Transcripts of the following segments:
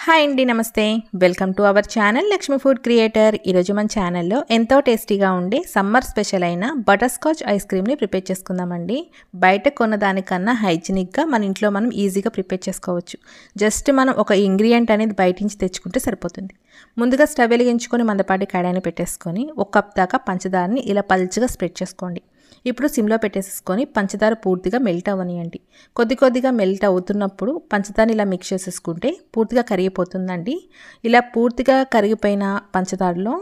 Hi అండి, నమస్తే. Welcome to our channel Lakshmi food creator. ఈరోజు మన ఛానల్లో ఎంతో టేస్టీగా ఉండే సమ్మర్ స్పెషల్ అయిన బటర్ స్కాచ్ ఐస్ క్రీమ్ని ప్రిపేర్ చేసుకుందామండి. బయట కొన్నదానికన్నా హైజీనిక్గా మన ఇంట్లో మనం ఈజీగా ప్రిపేర్ చేసుకోవచ్చు. జస్ట్ మనం ఒక ఇంగ్రీడియంట్ అనేది బయట నుంచి తెచ్చుకుంటే సరిపోతుంది. ముందుగా స్టవ్ వెలిగించుకొని మందపాటి కడాయిని పెట్టేసుకొని 1 కప్ దాకా పంచదారని ఇలా పల్చగా స్ప్రెడ్ చేసుకోండి. ఇప్పుడు సిమ్లో పెట్టేసుకొని పంచదార పూర్తిగా మెల్ట్ అవ్వనియండి. కొద్దిగా మెల్ట్ అవుతున్నప్పుడు పంచదారని ఇలా మిక్స్ చేసేసుకుంటే పూర్తిగా కరిగిపోతుందండి. ఇలా పూర్తిగా కరిగిపోయిన పంచదారలో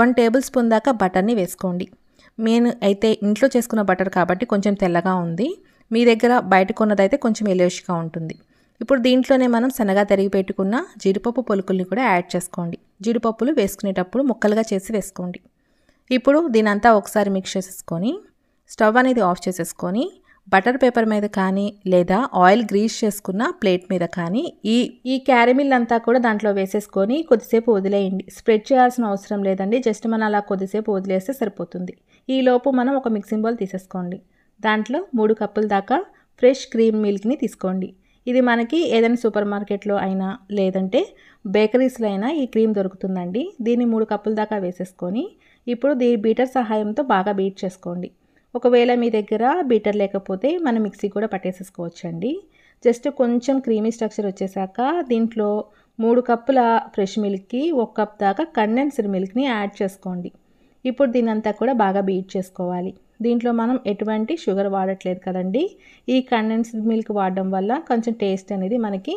1 టేబుల్ స్పూన్ దాకా బటర్ని వేసుకోండి. నేను అయితే ఇంట్లో చేసుకున్న బటర్ కాబట్టి కొంచెం తెల్లగా ఉంది. మీ దగ్గర బయట కొన్నదైతే కొంచెం ఎల్లోయిష్గా ఉంటుంది. ఇప్పుడు దీంట్లోనే మనం సన్నగా తరిగి పెట్టుకున్న జీడిపప్పు పొలుకుల్ని కూడా యాడ్ చేసుకోండి. జీడిపప్పులు వేసుకునేటప్పుడు ముక్కలుగా చేసి వేసుకోండి. ఇప్పుడు దీనంతా ఒకసారి మిక్స్ చేసేసుకొని స్టవ్ అనేది ఆఫ్ చేసేసుకొని బటర్ పేపర్ మీద కానీ లేదా ఆయిల్ గ్రీస్ చేసుకున్న ప్లేట్ మీద కానీ ఈ క్యారమిల్ అంతా కూడా దాంట్లో వేసేసుకొని కొద్దిసేపు వదిలేయండి. స్ప్రెడ్ చేయాల్సిన అవసరం లేదండి, జస్ట్ మనం అలా కొద్దిసేపు వదిలేస్తే సరిపోతుంది. ఈలోపు మనం ఒక మిక్సింగ్ బౌల్ తీసేసుకోండి. దాంట్లో 3 కప్పుల దాకా ఫ్రెష్ క్రీమ్ మిల్క్ని తీసుకోండి. ఇది మనకి ఏదైనా సూపర్ మార్కెట్లో అయినా లేదంటే బేకరీస్లో అయినా ఈ క్రీమ్ దొరుకుతుందండి. దీన్ని 3 కప్పుల దాకా వేసేసుకొని ఇప్పుడు బీటర్ సహాయంతో బాగా బీట్ చేసుకోండి. ఒకవేళ మీ దగ్గర బీటర్ లేకపోతే మనం మిక్సీ కూడా పట్టేసేసుకోవచ్చండి. జస్ట్ కొంచెం క్రీమీ స్ట్రక్చర్ వచ్చేసాక దీంట్లో 3 కప్పుల ఫ్రెష్ మిల్క్కి 1 కప్ దాకా కండెన్స్డ్ మిల్క్ని యాడ్ చేసుకోండి. ఇప్పుడు దీనంతా కూడా బాగా బీట్ చేసుకోవాలి. దీంట్లో మనం ఎటువంటి షుగర్ వాడట్లేదు కదండి. ఈ కండెన్స్డ్ మిల్క్ వాడడం వల్ల కొంచెం టేస్ట్ అనేది మనకి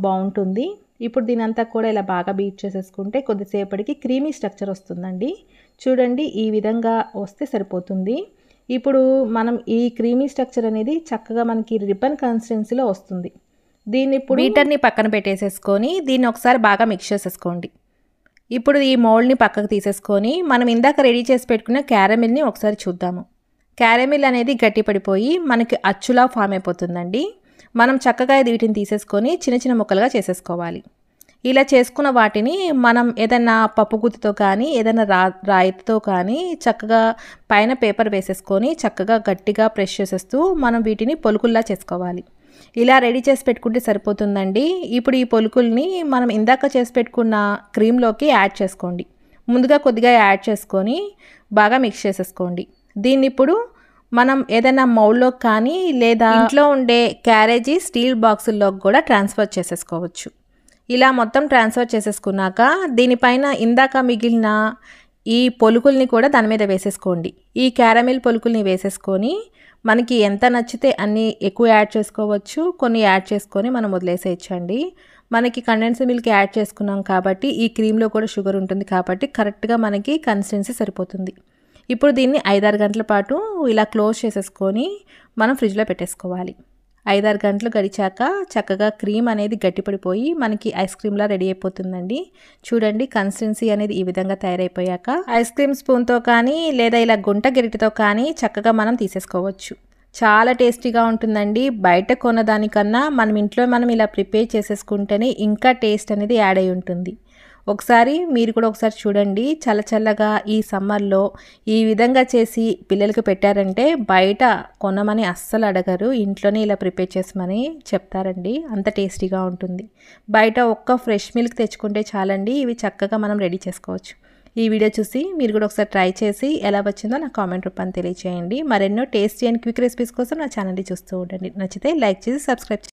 బాగుంటుంది. ఇప్పుడు దీనంతా కూడా ఇలా బాగా బీట్ చేసేసుకుంటే కొద్దిసేపటికి క్రీమీ స్ట్రక్చర్ వస్తుందండి. చూడండి, ఈ విధంగా వస్తే సరిపోతుంది. ఇప్పుడు మనం ఈ క్రీమీ స్ట్రక్చర్ అనేది చక్కగా మనకి రిబ్బన్ కన్సిస్టెన్సీలో వస్తుంది. దీన్ని ఇప్పుడు బీటర్ని పక్కన పెట్టేసేసుకొని దీన్ని ఒకసారి బాగా మిక్స్ చేసేసుకోండి. ఇప్పుడు ఈ మౌల్డ్ని పక్కకు తీసేసుకొని మనం ఇందాక రెడీ చేసి పెట్టుకున్న క్యారమిల్ని ఒకసారి చూద్దాము. క్యారమిల్ అనేది గట్టిపడిపోయి మనకి అచ్చులా ఫామ్ అయిపోతుందండి. మనం చక్కగా వీటిని తీసేసుకొని చిన్న ముక్కలుగా చేసేసుకోవాలి. ఇలా చేసుకున్న వాటిని మనం ఏదైనా పప్పు గుత్తితో కానీ ఏదైనా రాయితో కానీ చక్కగా పైన పేపర్ వేసేసుకొని చక్కగా గట్టిగా ప్రెస్ చేసేస్తూ మనం వీటిని పొలుకుల్లా చేసుకోవాలి. ఇలా రెడీ చేసి పెట్టుకుంటే సరిపోతుందండి. ఇప్పుడు ఈ పొలుకుల్ని మనం ఇందాక చేసి పెట్టుకున్న క్రీమ్లోకి యాడ్ చేసుకోండి. ముందుగా కొద్దిగా యాడ్ చేసుకొని బాగా మిక్స్ చేసేసుకోండి. దీన్ని ఇప్పుడు మనం ఏదైనా మౌల్డ్లో కానీ లేదా ఇంట్లో ఉండే క్యారేజీ స్టీల్ బాక్సుల్లోకి కూడా ట్రాన్స్ఫర్ చేసేసుకోవచ్చు. ఇలా మొత్తం ట్రాన్స్ఫర్ చేసేసుకున్నాక దీనిపైన ఇందాక మిగిలిన ఈ పొలుకుల్ని కూడా దాని మీద వేసేసుకోండి. ఈ క్యారమిల్ పొలుకుల్ని వేసేసుకొని మనకి ఎంత నచ్చితే అన్ని ఎక్కువ యాడ్ చేసుకోవచ్చు, కొన్ని యాడ్ చేసుకొని మనం వదిలేసేయచ్చండి. మనకి కండెన్స్డ్ మిల్క్ యాడ్ చేసుకున్నాం కాబట్టి ఈ క్రీమ్లో కూడా షుగర్ ఉంటుంది కాబట్టి కరెక్ట్గా మనకి కన్సిస్టెన్సీ సరిపోతుంది. ఇప్పుడు దీన్ని 5-6 గంటల పాటు ఇలా క్లోజ్ చేసేసుకొని మనం ఫ్రిడ్జ్లో పెట్టేసుకోవాలి. 5-6 గంటలు గడిచాక చక్కగా క్రీమ్ అనేది గట్టిపడిపోయి మనకి ఐస్ క్రీమ్లా రెడీ అయిపోతుందండి. చూడండి, కన్సిస్టెన్సీ అనేది ఈ విధంగా తయారైపోయాక ఐస్ క్రీమ్ స్పూన్తో కానీ లేదా ఇలా గుంట గరిటెతో కానీ చక్కగా మనం తీసేసుకోవచ్చు. చాలా టేస్టీగా ఉంటుందండి. బయట కొన్నదానికన్నా మనం ఇంట్లో మనం ఇలా ప్రిపేర్ చేసేసుకుంటేనే ఇంకా టేస్ట్ అనేది యాడ్ అయి ఉంటుంది. మీరు కూడా ఒకసారి చూడండి. చల్లగా ఈ సమ్మర్లో ఈ విధంగా చేసి పిల్లలకి పెట్టారంటే బయట కొనమని అస్సలు అడగరు. ఇంట్లోనే ఇలా ప్రిపేర్ చేసమని చెప్తారండి. అంత టేస్టీగా ఉంటుంది. బయట ఒక్క ఫ్రెష్ మిల్క్ తెచ్చుకుంటే చాలండి, ఇవి చక్కగా మనం రెడీ చేసుకోవచ్చు. ఈ వీడియో చూసి మీరు కూడా ఒకసారి ట్రై చేసి ఎలా వచ్చిందో నాకు కామెంట్ రూపాన్ని తెలియచేయండి. మరెన్నో టేస్టీ అండ్ క్విక్ రెసిపీస్ కోసం నా ఛానల్ని చూస్తూ ఉండండి. నచ్చితే లైక్ చేసి సబ్స్క్రైబ్